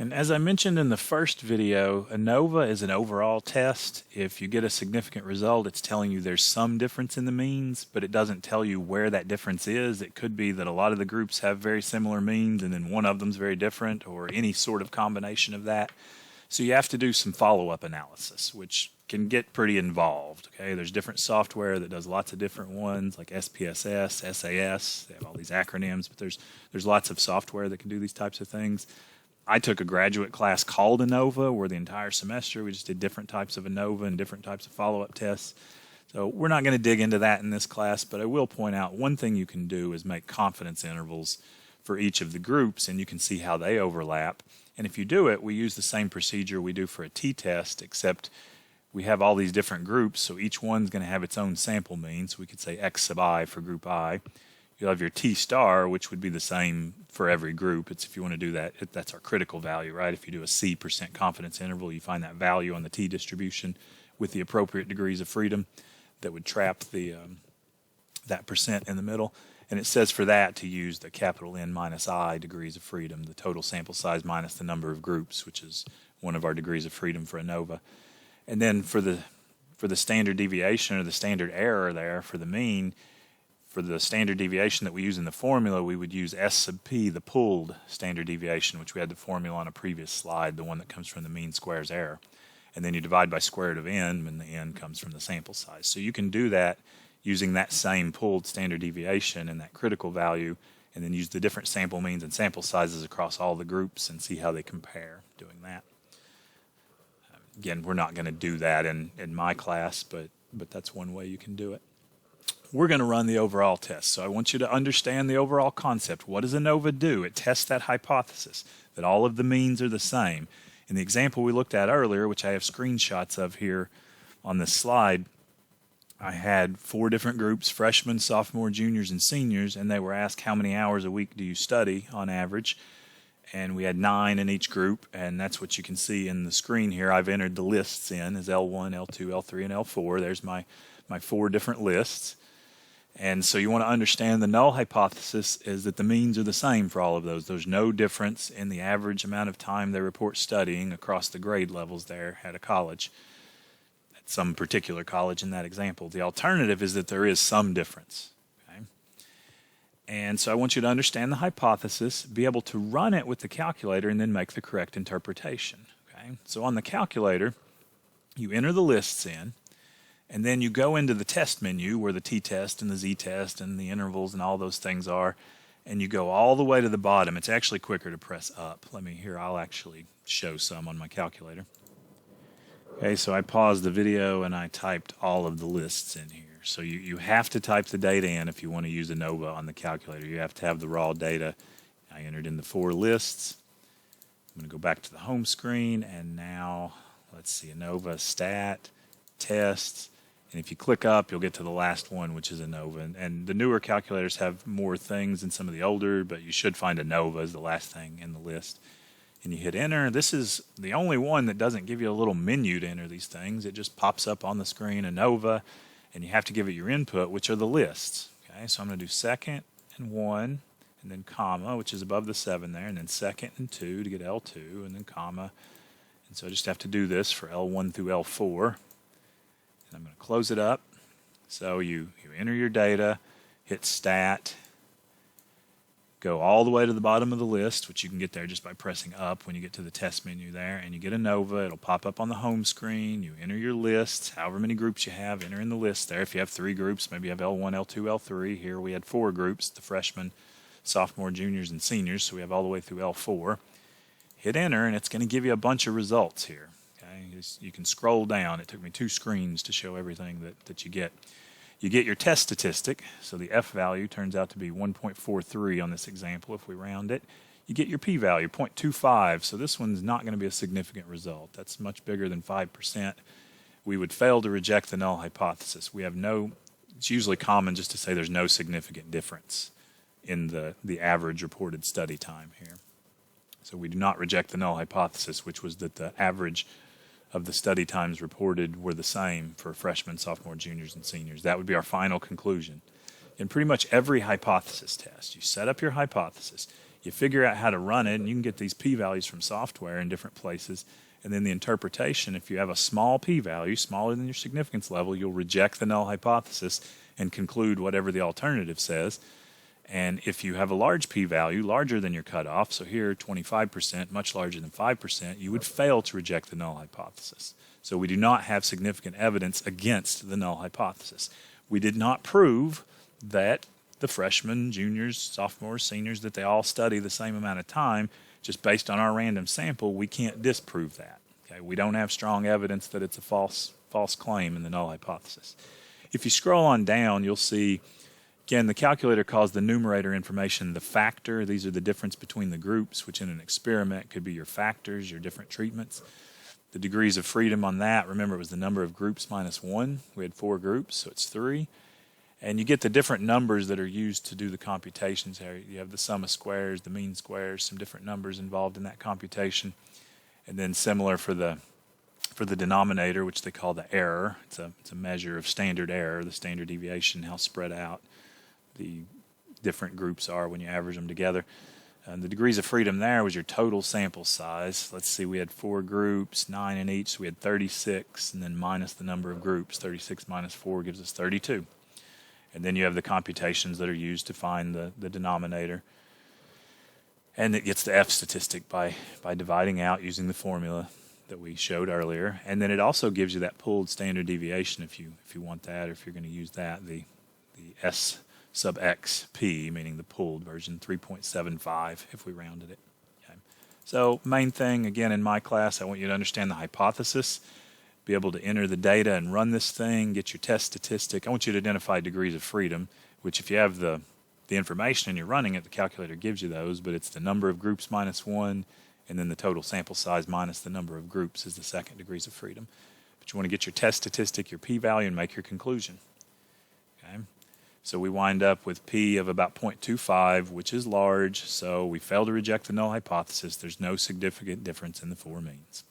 And as I mentioned in the first video, ANOVA is an overall test. If you get a significant result, it's telling you there's some difference in the means, but it doesn't tell you where that difference is. It could be that a lot of the groups have very similar means and then one of them's very different, or any sort of combination of that. So you have to do some follow-up analysis, which can get pretty involved. Okay, there's different software that does lots of different ones, like SPSS, SAS. They have all these acronyms, but there's lots of software that can do these types of things. I took a graduate class called ANOVA, where the entire semester we just did different types of ANOVA and different types of follow-up tests. So we're not going to dig into that in this class, but I will point out one thing you can do is make confidence intervals for each of the groups, and you can see how they overlap. And if you do it, we use the same procedure we do for a t-test, except we have all these different groups, so each one's going to have its own sample mean. So we could say x sub I for group I. You'll have your t star, which would be the same for every group. It's if you want to do that, that's our critical value, right? If you do a C % confidence interval, you find that value on the t distribution with the appropriate degrees of freedom that would trap the that percent in the middle. And it says for that to use the capital N minus I degrees of freedom, the total sample size minus the number of groups, which is one of our degrees of freedom for ANOVA. And then for the standard deviation or the standard error there for the mean, for the standard deviation that we use in the formula, we would use S sub p, the pooled standard deviation, which we had the formula on a previous slide, the one that comes from the mean squares error. And then you divide by square root of n, and the n comes from the sample size. So you can do that using that same pooled standard deviation and that critical value, and then use the different sample means and sample sizes across all the groups and see how they compare doing that. Again, we're not going to do that in my class, but that's one way you can do it. We're going to run the overall test. So I want you to understand the overall concept. What does ANOVA do? It tests that hypothesis that all of the means are the same. In the example we looked at earlier, which I have screenshots of here on this slide, I had 4 different groups, freshmen, sophomore, juniors, and seniors, and they were asked how many hours a week do you study on average. And we had 9 in each group, and that's what you can see in the screen here. I've entered the lists in as L1, L2, L3, and L4. There's my 4 different lists. And so you want to understand the null hypothesis is that the means are the same for all of those. There's no difference in the average amount of time they report studying across the grade levels there at a college, at some particular college in that example. The alternative is that there is some difference. Okay? And so I want you to understand the hypothesis, be able to run it with the calculator, and then make the correct interpretation. Okay? So on the calculator, you enter the lists in, and then you go into the test menu where the t-test and the z-test and the intervals and all those things are, and you go all the way to the bottom. It's actually quicker to press up. I'll actually show some on my calculator. Okay, so I paused the video and I typed all of the lists in here. So you have to type the data in if you want to use ANOVA on the calculator. You have to have the raw data. I entered in the 4 lists. I'm going to go back to the home screen, and now let's see, ANOVA stat, tests. And if you click up, you'll get to the last one, which is ANOVA. And the newer calculators have more things than some of the older, but you should find ANOVA as the last thing in the list. And you hit enter. This is the only one that doesn't give you a little menu to enter these things. It just pops up on the screen, ANOVA, and you have to give it your input, which are the lists. Okay, so I'm going to do second and 1, and then comma, which is above the 7 there, and then second and 2 to get L2, and then comma. And so I just have to do this for L1 through L4. And I'm going to close it up. So you enter your data, hit stat, go all the way to the bottom of the list, which you can get there just by pressing up when you get to the test menu there, and you get ANOVA. It'll pop up on the home screen. You enter your lists, however many groups you have, enter in the list there. If you have 3 groups, maybe you have L1, L2, L3. Here we had 4 groups, the freshmen, sophomore, juniors, and seniors, so we have all the way through L4. Hit enter, and it's going to give you a bunch of results here. You can scroll down. It took me 2 screens to show everything that you get. You get your test statistic, so the F value turns out to be 1.43 on this example if we round it. You get your p-value, 0.25, so this one's not going to be a significant result. That's much bigger than 5%. We would fail to reject the null hypothesis. It's usually common just to say there's no significant difference in the average reported study time here. So we do not reject the null hypothesis, which was that the average of the study times reported were the same for freshmen, sophomore, juniors, and seniors. That would be our final conclusion. In pretty much every hypothesis test, you set up your hypothesis, You figure out how to run it, and you can get these p-values from software in different places. And then the interpretation, if you have a small p-value, smaller than your significance level, you'll reject the null hypothesis and conclude whatever the alternative says. And if you have a large p-value, larger than your cutoff, so here 25%, much larger than 5%, you would fail to reject the null hypothesis. So we do not have significant evidence against the null hypothesis. We did not prove that the freshmen, juniors, sophomores, seniors, that they all study the same amount of time. Just based on our random sample, we can't disprove that. Okay? We don't have strong evidence that it's a false claim in the null hypothesis. If you scroll on down, you'll see, again, the calculator calls the numerator information the factor. These are the difference between the groups, which in an experiment could be your factors, your different treatments. The degrees of freedom on that, remember, it was the number of groups minus 1. We had 4 groups, so it's 3. And you get the different numbers that are used to do the computations here. You have the sum of squares, the mean squares, some different numbers involved in that computation. And then similar for the denominator, which they call the error. It's a measure of standard error, the standard deviation, how spread out the different groups are when you average them together. And the degrees of freedom there was your total sample size. Let's see, we had 4 groups, 9 in each, so we had 36, and then minus the number of groups. 36 minus 4 gives us 32. And then you have the computations that are used to find the denominator. And it gets the F statistic by dividing out using the formula that we showed earlier. And then it also gives you that pooled standard deviation if you want that, or if you're going to use that, the S sub XP, meaning the pooled version, 3.75 if we rounded it. Okay. So main thing, again, in my class, I want you to understand the hypothesis, be able to enter the data and run this thing, get your test statistic. I want you to identify degrees of freedom, which if you have the information and you're running it, the calculator gives you those, but it's the number of groups minus 1, and then the total sample size minus the number of groups is the second degrees of freedom. But you want to get your test statistic, your p-value, and make your conclusion. Okay? So we wind up with p of about 0.25, which is large, so we fail to reject the null hypothesis. There's no significant difference in the 4 means.